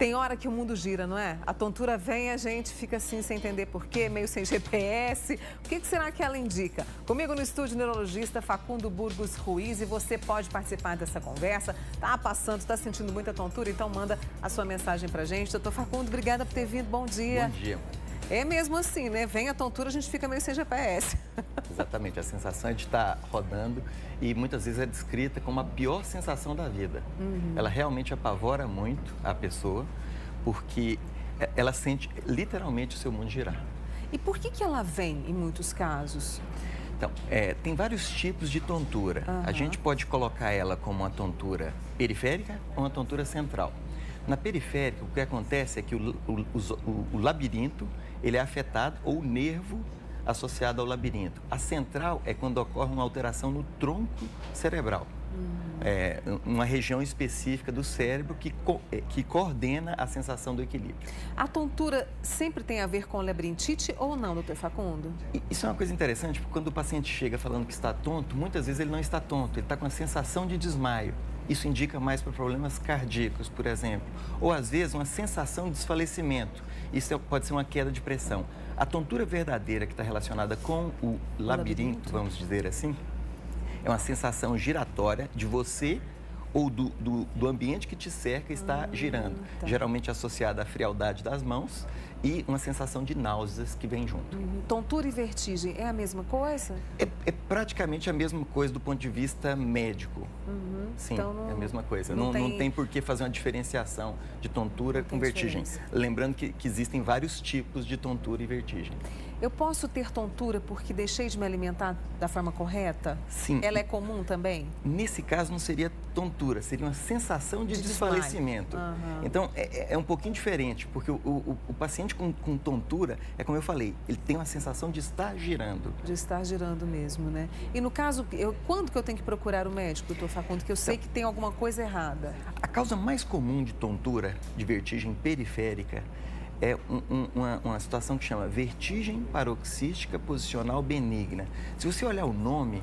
Tem hora que o mundo gira, não é? A tontura vem e a gente fica assim, sem entender porquê, meio sem GPS. O que será que ela indica? Comigo no estúdio, o neurologista Facundo Burgos Ruiz, e você pode participar dessa conversa. Tá passando, tá sentindo muita tontura? Então manda a sua mensagem pra gente. Doutor Facundo, obrigada por ter vindo. Bom dia. Bom dia. É mesmo assim, né? Vem a tontura, a gente fica meio sem GPS. Exatamente, a sensação é de estar rodando e muitas vezes é descrita como a pior sensação da vida. Ela realmente apavora muito a pessoa, porque ela sente literalmente o seu mundo girar. E por que ela vem em muitos casos? Então, tem vários tipos de tontura. A gente pode colocar ela como uma tontura periférica ou uma tontura central. Na periférica, o que acontece é que o labirinto ele é afetado, ou o nervo associado ao labirinto. A central é quando ocorre uma alteração no tronco cerebral. Uma região específica do cérebro que coordena a sensação do equilíbrio. A tontura sempre tem a ver com labirintite ou não, doutor Facundo? Isso é uma coisa interessante, porque quando o paciente chega falando que está tonto, muitas vezes ele não está tonto, ele está com a sensação de desmaio. Isso indica mais para problemas cardíacos, por exemplo. Ou, às vezes, uma sensação de desfalecimento. Isso pode ser uma queda de pressão. A tontura verdadeira que está relacionada com o labirinto, vamos dizer assim, é uma sensação giratória de você ou do ambiente que te cerca está girando. Tá. Geralmente associada à frialdade das mãos e uma sensação de náuseas que vem junto. Tontura e vertigem é a mesma coisa? É praticamente a mesma coisa do ponto de vista médico. Sim, então é a mesma coisa. Não tem por que fazer uma diferenciação de tontura com vertigem. Lembrando que existem vários tipos de tontura e vertigem. Eu posso ter tontura porque deixei de me alimentar da forma correta? Sim. Ela é comum também? Nesse caso não seria tontura, seria uma sensação de desfalecimento. Então é um pouquinho diferente, porque o paciente com tontura, é como eu falei, ele tem uma sensação de estar girando. De estar girando mesmo, né? E no caso, quando que eu tenho que procurar o médico, doutor Facundo, que eu sei que tem alguma coisa errada? A causa mais comum de tontura, de vertigem periférica, é uma situação que chama vertigem paroxística posicional benigna. Se você olhar o nome,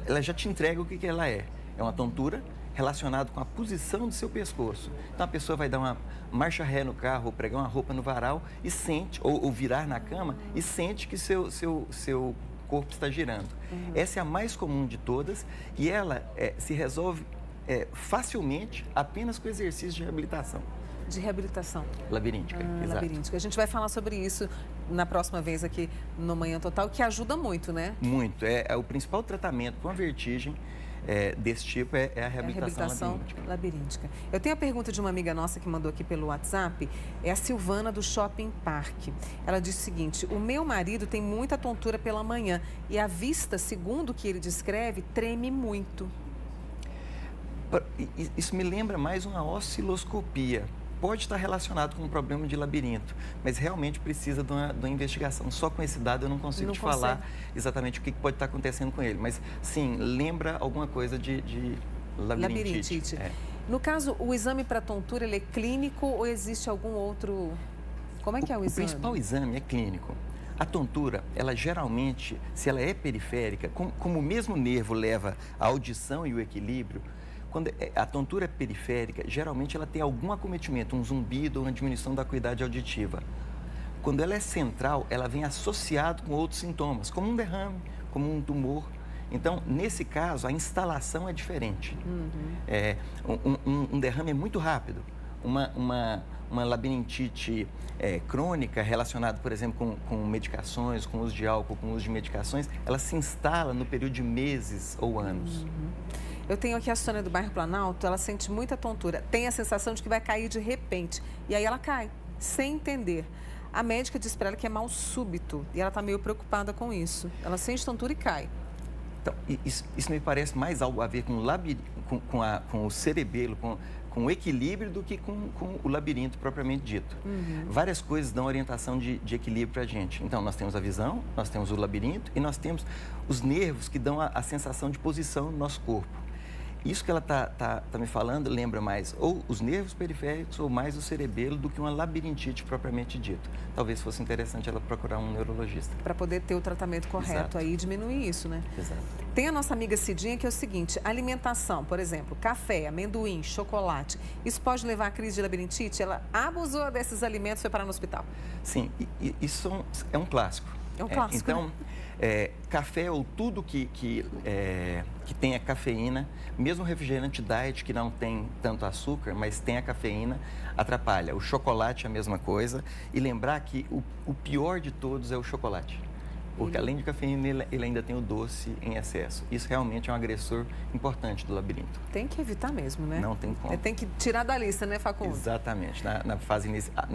ela já te entrega o que ela é. É uma tontura relacionada com a posição do seu pescoço. Então a pessoa vai dar uma marcha ré no carro, ou pregar uma roupa no varal e sente, ou virar na cama e sente que seu corpo está girando. Essa é a mais comum de todas e ela se resolve facilmente apenas com exercício de reabilitação. De reabilitação. Labiríntica, exato. Labiríntica. A gente vai falar sobre isso na próxima vez aqui no Manhã Total, que ajuda muito, né? Muito. O principal tratamento com a vertigem desse tipo é a reabilitação labiríntica. Eu tenho a pergunta de uma amiga nossa que mandou aqui pelo WhatsApp, é a Silvana do Shopping Park. Ela diz o seguinte: o meu marido tem muita tontura pela manhã e a vista, segundo o que ele descreve, treme muito. Isso me lembra mais uma osciloscopia. Pode estar relacionado com um problema de labirinto, mas realmente precisa de uma investigação. Só com esse dado eu não consigo te falar exatamente o que pode estar acontecendo com ele. Mas, sim, lembra alguma coisa de labirintite. No caso, o exame para tontura, ele é clínico ou existe algum outro... Como é que é o exame? O principal exame é clínico. A tontura, ela geralmente, se ela é periférica, como o mesmo nervo leva a audição e o equilíbrio, quando a tontura é periférica, geralmente ela tem algum acometimento, um zumbido ou uma diminuição da acuidade auditiva. Quando ela é central, ela vem associado com outros sintomas, como um derrame, como um tumor. Então, nesse caso, a instalação é diferente. Um derrame é muito rápido. Uma labirintite crônica relacionada, por exemplo, com medicações, com uso de álcool, com uso de medicações, ela se instala no período de meses ou anos. Eu tenho aqui a Sônia do bairro Planalto, ela sente muita tontura, tem a sensação de que vai cair de repente. E aí ela cai, sem entender. A médica diz para ela que é mal súbito e ela está meio preocupada com isso. Ela sente tontura e cai. Então, isso me parece mais algo a ver com o cerebelo, com o equilíbrio do que com o labirinto propriamente dito. Várias coisas dão orientação de equilíbrio para a gente. Então, nós temos a visão, nós temos o labirinto e nós temos os nervos que dão a sensação de posição no nosso corpo. isso que ela tá me falando lembra mais ou os nervos periféricos ou mais o cerebelo do que uma labirintite propriamente dito. Talvez fosse interessante ela procurar um neurologista. Para poder ter o tratamento correto. Exato. Aí e diminuir isso, né? Exato. Tem a nossa amiga Cidinha, que é o seguinte: alimentação, por exemplo, café, amendoim, chocolate, isso pode levar à crise de labirintite? Ela abusou desses alimentos e foi parar no hospital? Sim, isso é um clássico. É um clássico. Então, café ou tudo que tenha cafeína, mesmo refrigerante diet que não tem tanto açúcar, mas tem a cafeína, atrapalha. O chocolate é a mesma coisa. E lembrar que o pior de todos é o chocolate. Porque além de cafeína, ele ainda tem o doce em excesso. Isso realmente é um agressor importante do labirinto. Tem que evitar mesmo, né? Não tem como. Tem que tirar da lista, né, Facundo? Exatamente. Na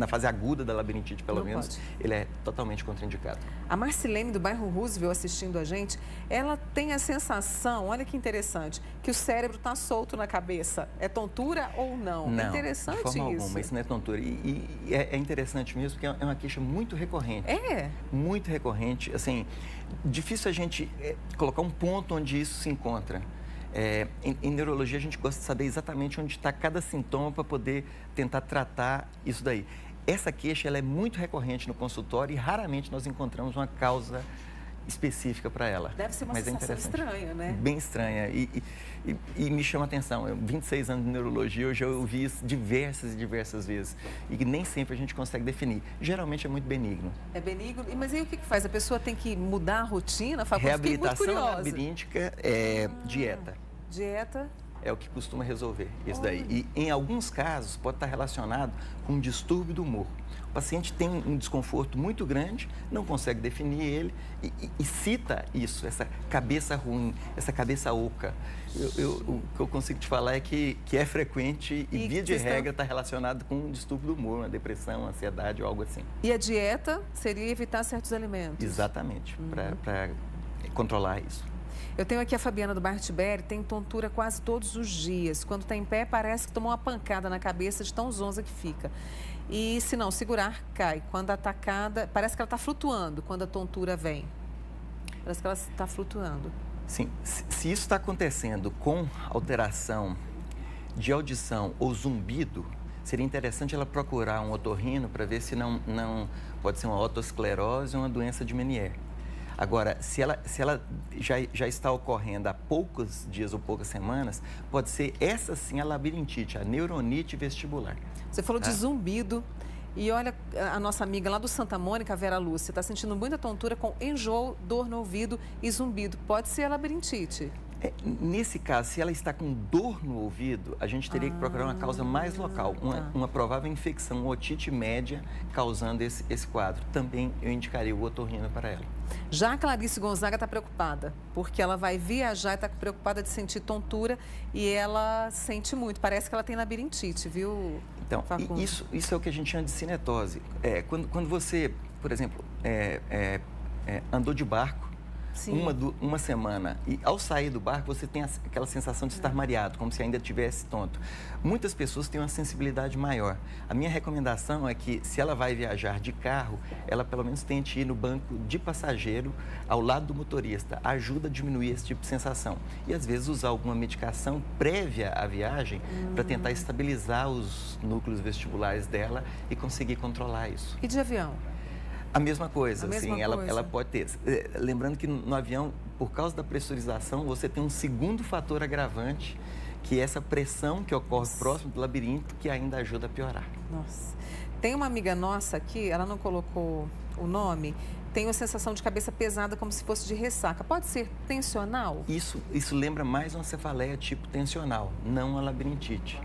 fase aguda da labirintite, pelo menos, ele é totalmente contraindicado. A Marcilene, do bairro Roosevelt, assistindo a gente, ela tem a sensação, olha que interessante, que o cérebro está solto na cabeça. É tontura ou não? Não, é interessante de forma isso. alguma, isso não é tontura. E é interessante mesmo, porque é uma queixa muito recorrente. É? Muito recorrente. Assim, difícil a gente colocar um ponto onde isso se encontra. Em neurologia, a gente gosta de saber exatamente onde está cada sintoma para poder tentar tratar isso daí. Essa queixa ela é muito recorrente no consultório e raramente nós encontramos uma causa específica para ela. Deve ser uma sensação estranha, né? Bem estranha. E me chama a atenção. Eu 26 anos de neurologia, eu já ouvi isso diversas e diversas vezes. E nem sempre a gente consegue definir. Geralmente é muito benigno. É benigno? Mas aí o que faz? A pessoa tem que mudar a rotina? Reabilitação labiríntica é dieta. Dieta? É o que costuma resolver isso daí. E em alguns casos pode estar relacionado com um distúrbio do humor. O paciente tem um desconforto muito grande, não consegue definir ele e cita isso, essa cabeça ruim, essa cabeça oca. O que eu consigo te falar é que é frequente e via de regra está relacionado com um distúrbio do humor, uma depressão, uma ansiedade ou algo assim. E a dieta seria evitar certos alimentos? Exatamente, para controlar isso. Eu tenho aqui a Fabiana do bairro Tibério, tem tontura quase todos os dias. Quando está em pé, parece que tomou uma pancada na cabeça de tão zonza que fica. E se não segurar, cai. Quando atacada, parece que ela está flutuando quando a tontura vem. Parece que ela está flutuando. Sim, se isso está acontecendo com alteração de audição ou zumbido, seria interessante ela procurar um otorrino para ver se não pode ser uma otosclerose ou uma doença de Meniere. Agora, se ela já está ocorrendo há poucos dias ou poucas semanas, pode ser essa sim a labirintite, a neuronite vestibular. Você falou de zumbido e olha a nossa amiga lá do Santa Mônica, a Vera Lúcia, está sentindo muita tontura com enjoo, dor no ouvido e zumbido. Pode ser a labirintite? Nesse caso, se ela está com dor no ouvido, a gente teria que procurar uma causa mais local, uma provável infecção, otite média, causando esse quadro. Também eu indicaria o otorrino para ela. Já a Clarice Gonzaga está preocupada, porque ela vai viajar e está preocupada de sentir tontura e ela sente muito. Parece que ela tem labirintite, viu, Então, Facundo? isso é o que a gente chama de cinetose. Quando você, por exemplo, andou de barco, uma semana, e ao sair do barco você tem aquela sensação de estar mareado, como se ainda estivesse tonto. Muitas pessoas têm uma sensibilidade maior. A minha recomendação é que, se ela vai viajar de carro, ela pelo menos tente ir no banco de passageiro ao lado do motorista. Ajuda a diminuir esse tipo de sensação. E às vezes usar alguma medicação prévia à viagem para tentar estabilizar os núcleos vestibulares dela e conseguir controlar isso. E de avião? A mesma coisa, sim, ela pode ter. Lembrando que no avião, por causa da pressurização, você tem um segundo fator agravante, que é essa pressão que ocorre próximo do labirinto, que ainda ajuda a piorar. Nossa. Tem uma amiga nossa aqui, ela não colocou o nome, tem uma sensação de cabeça pesada como se fosse de ressaca. Pode ser tensional? Isso lembra mais uma cefaleia tipo tensional, não a labirintite.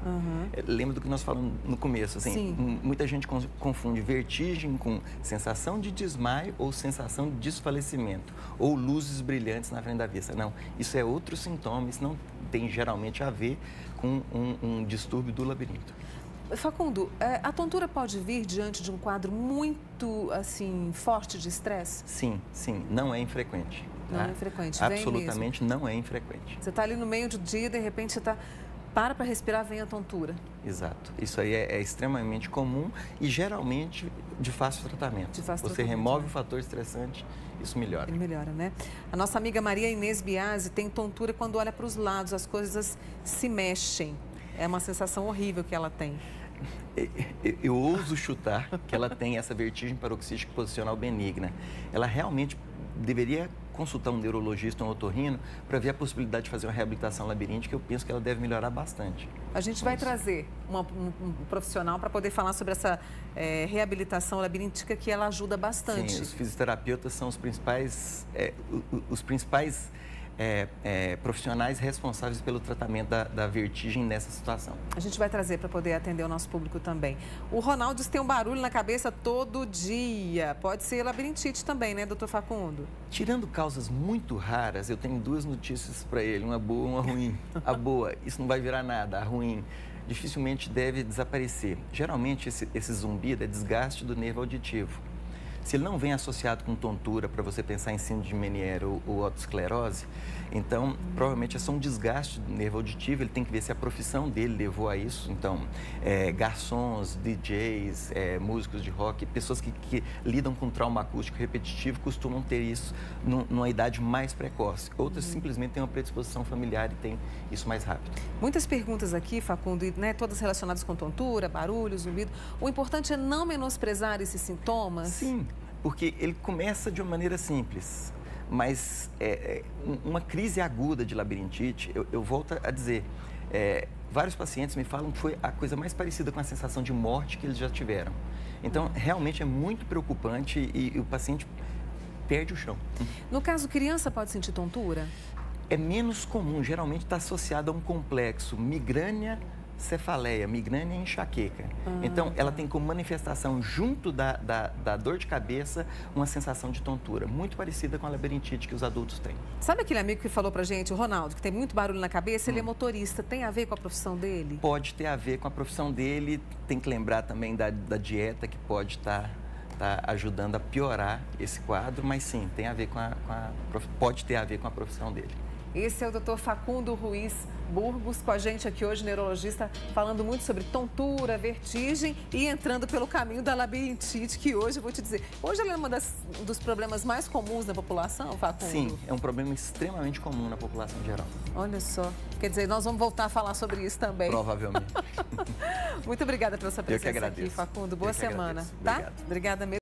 Lembra do que nós falamos no começo, assim, muita gente confunde vertigem com sensação de desmaio ou sensação de desfalecimento, ou luzes brilhantes na frente da vista. Não, isso é outro sintoma, isso não tem geralmente a ver com um distúrbio do labirinto. Facundo, a tontura pode vir diante de um quadro muito, assim, forte de estresse? Sim, não é infrequente. Não é infrequente, absolutamente não é infrequente. Você está ali no meio do dia e de repente você está para respirar, vem a tontura. Exato. Isso aí é extremamente comum e geralmente de fácil tratamento. Você remove o fator estressante, isso melhora. Ele melhora, né? A nossa amiga Maria Inês Biasi tem tontura quando olha para os lados, as coisas se mexem. É uma sensação horrível que ela tem. Eu ouso chutar que ela tem essa vertigem paroxística posicional benigna. Ela realmente deveria consultar um neurologista, um otorrino, para ver a possibilidade de fazer uma reabilitação labiríntica. Eu penso que ela deve melhorar bastante. A gente vai trazer um profissional para poder falar sobre essa reabilitação labiríntica, que ela ajuda bastante. Sim, os fisioterapeutas são os principais profissionais responsáveis pelo tratamento da vertigem nessa situação. A gente vai trazer para poder atender o nosso público também. O Ronaldo tem um barulho na cabeça todo dia. Pode ser labirintite também, né, doutor Facundo? Tirando causas muito raras, eu tenho duas notícias para ele, uma boa e uma ruim. A boa, isso não vai virar nada. A ruim, dificilmente deve desaparecer. Geralmente, esse zumbido é desgaste do nervo auditivo. Se ele não vem associado com tontura, para você pensar em síndrome de Meniere ou otosclerose, então, provavelmente é só um desgaste do nervo auditivo. Ele tem que ver se a profissão dele levou a isso. Então, garçons, DJs, músicos de rock, pessoas que lidam com trauma acústico repetitivo costumam ter isso numa idade mais precoce. Outras simplesmente têm uma predisposição familiar e têm isso mais rápido. Muitas perguntas aqui, Facundo, né, todas relacionadas com tontura, barulho, zumbido. O importante é não menosprezar esses sintomas? Sim, porque ele começa de uma maneira simples. Mas uma crise aguda de labirintite, eu volto a dizer, vários pacientes me falam que foi a coisa mais parecida com a sensação de morte que eles já tiveram. Então, realmente é muito preocupante e o paciente perde o chão. No caso, criança pode sentir tontura? É menos comum, geralmente está associado a um complexo migrânia, cefaleia, migrânia e enxaqueca. Então, ela tem como manifestação, junto da dor de cabeça, uma sensação de tontura, muito parecida com a labirintite que os adultos têm. Sabe aquele amigo que falou pra gente, o Ronaldo, que tem muito barulho na cabeça, ele é motorista, tem a ver com a profissão dele? Pode ter a ver com a profissão dele, tem que lembrar também da dieta, que pode estar ajudando a piorar esse quadro, mas sim, tem a ver pode ter a ver com a profissão dele. Esse é o Dr. Facundo Ruiz Burgos, com a gente aqui hoje, neurologista, falando muito sobre tontura, vertigem e entrando pelo caminho da labirintite, que hoje, eu vou te dizer, hoje ela é um dos problemas mais comuns da população, Facundo? Sim, é um problema extremamente comum na população em geral. Olha só, quer dizer, nós vamos voltar a falar sobre isso também. Provavelmente. Muito obrigada pela sua presença aqui, Facundo. Boa semana, tá? Obrigado. Obrigada mesmo.